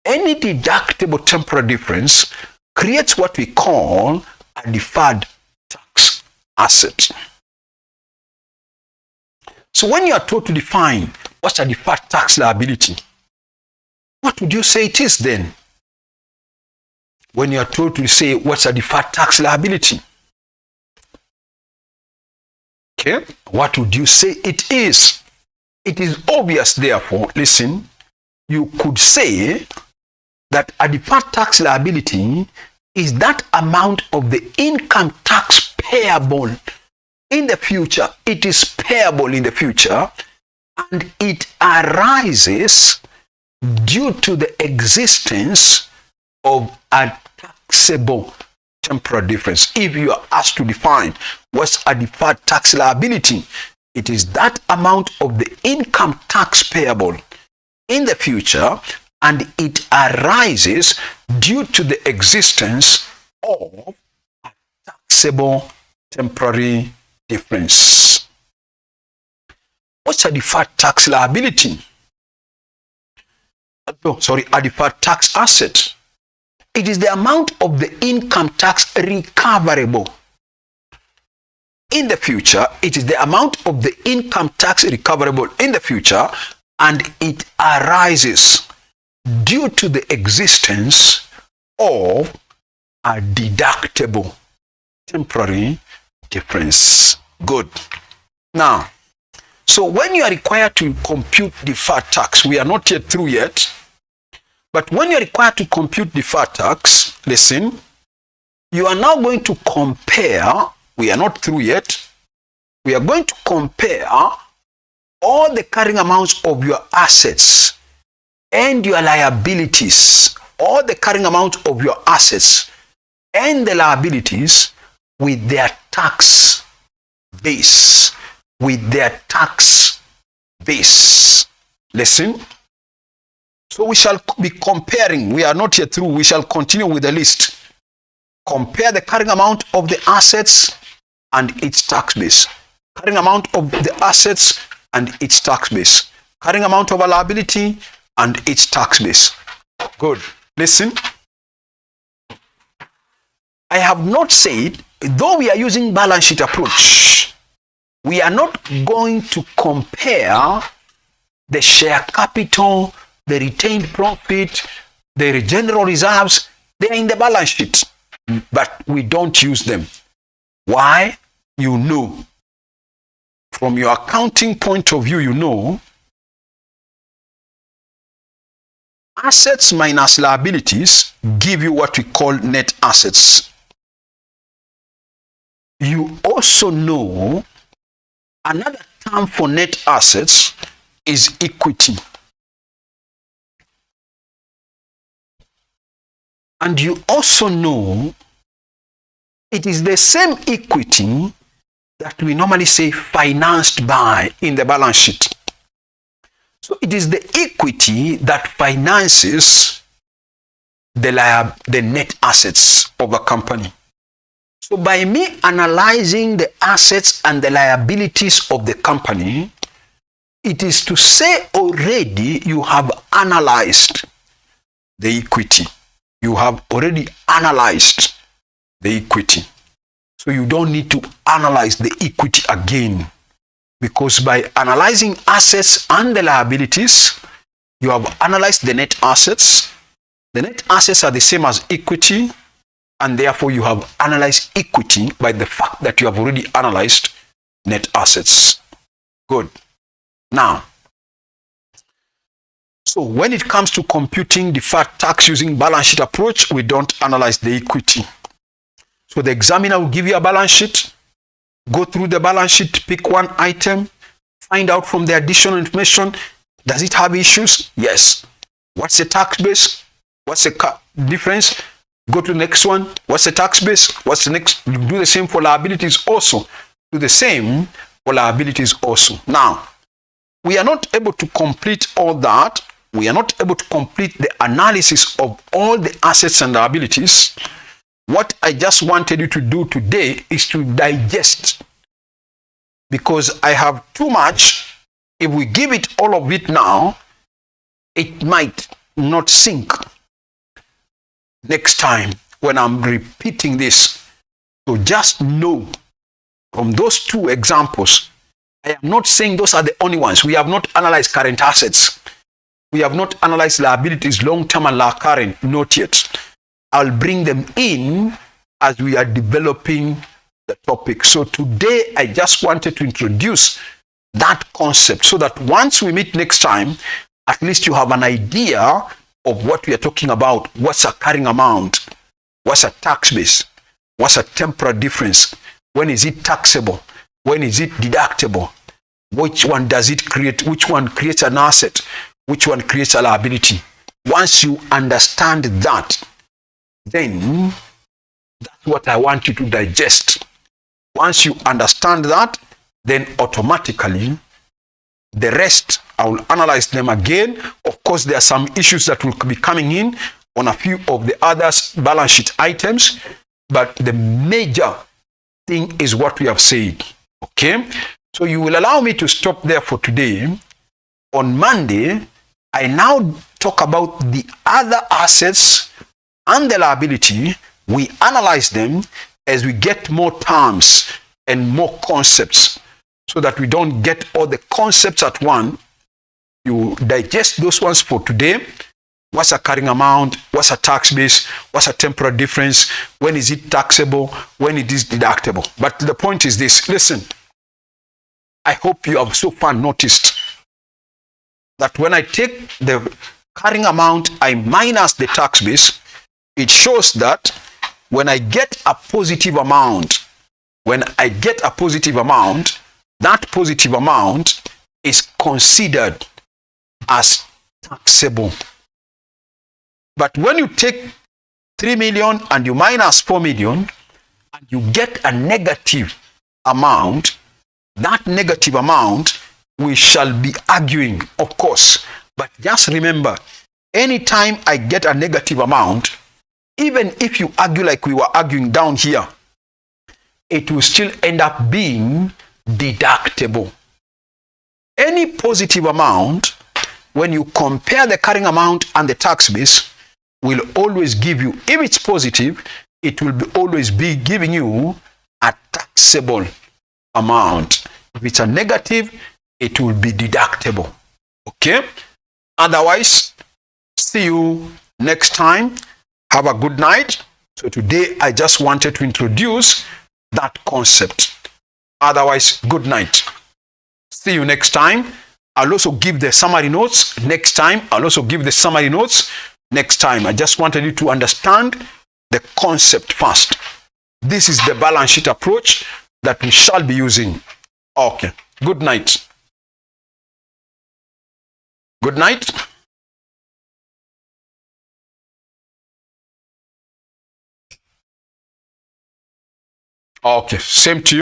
any deductible temporary difference creates what we call a deferred tax asset. So when you are told to define what's a deferred tax liability, what would you say it is then? When you are told to say what's a deferred tax liability, okay, what would you say it is? It is obvious, therefore, listen, you could say that a deferred tax liability is that amount of the income tax payable in the future. It is payable in the future, and it arises due to the existence of a taxable temporal difference. If you are asked to define what's a deferred tax liability, it is that amount of the income tax payable in the future, and it arises due to the existence of a taxable temporary difference. What's a deferred tax liability? A deferred tax asset. It is the amount of the income tax recoverable in the future. It is the amount of the income tax recoverable in the future, and it arises due to the existence of a deductible temporary difference. Good. Now, so when you are required to compute deferred tax, we are not yet through yet, but when you are required to compute deferred tax, listen, you are now going to compare, we are not through yet, we are going to compare all the carrying amounts of your assets and your liabilities, all the carrying amount of your assets and the liabilities with their tax base, with their tax base. Listen. So we shall be comparing. We are not yet through. We shall continue with the list. Compare the carrying amount of the assets and its tax base. Carrying amount of the assets and its tax base. Carrying amount of a liability and its tax base. Good. Listen. I have not said, though we are using balance sheet approach, we are not going to compare the share capital, the retained profit, the general reserves. They are in the balance sheet, but we don't use them. Why? You know, from your accounting point of view, you know, assets minus liabilities give you what we call net assets. You also know another term for net assets is equity. And you also know it is the same equity that we normally say financed by in the balance sheet. So it is the equity that finances the net assets of a company. So by me analyzing the assets and the liabilities of the company, it is to say already you have analyzed the equity. You have already analyzed the equity. So you don't need to analyze the equity again, because by analyzing assets and the liabilities, you have analyzed the net assets. The net assets are the same as equity, and therefore you have analyzed equity by the fact that you have already analyzed net assets. Good. Now, so when it comes to computing deferred tax using balance sheet approach, we don't analyze the equity. So the examiner will give you a balance sheet, go through the balance sheet, pick one item, find out from the additional information, does it have issues? Yes. What's the tax base? What's the difference? Go to the next one. What's the tax base? What's the next? You do the same for liabilities also. Do the same for liabilities also. Now, we are not able to complete all that. We are not able to complete the analysis of all the assets and liabilities. What I just wanted you to do today is to digest, because I have too much. If we give it all of it now, it might not sink next time when I'm repeating this. So just know from those two examples, I am not saying those are the only ones. We have not analyzed current assets. We have not analyzed liabilities, long-term and current, not yet. I'll bring them in as we are developing the topic. So today, I just wanted to introduce that concept so that once we meet next time, at least you have an idea of what we are talking about. What's a carrying amount? What's a tax base? What's a temporal difference? When is it taxable? When is it deductible? Which one does it create? Which one creates an asset? Which one creates a liability? Once you understand that, then that's what I want you to digest. Once you understand that, then automatically the rest, I will analyze them again. Of course, there are some issues that will be coming in on a few of the other balance sheet items, but the major thing is what we have said. Okay? So you will allow me to stop there for today. On Monday, I now talk about the other assets and the liability. We analyze them as we get more terms and more concepts, so that we don't get all the concepts at one. You digest those ones for today. What's a carrying amount? What's a tax base? What's a temporal difference? When is it taxable? When it is deductible? But the point is this. Listen, I hope you have so far noticed that when I take the carrying amount, I minus the tax base, it shows that when I get a positive amount, that positive amount is considered as taxable. But when you take 3 million and you minus 4 million and you get a negative amount, that negative amount we shall be arguing, of course. But just remember, anytime I get a negative amount, even if you argue like we were arguing down here, it will still end up being deductible. Any positive amount, when you compare the carrying amount and the tax base, will always give you, if it's positive, it will always be giving you a taxable amount. If it's a negative, it will be deductible. Okay? Otherwise, see you next time. Have a good night. So today, I just wanted to introduce that concept. Otherwise, good night. See you next time. I'll also give the summary notes next time. I just wanted you to understand the concept first. This is the balance sheet approach that we shall be using. Okay. Good night. Good night. Okay. Same to you.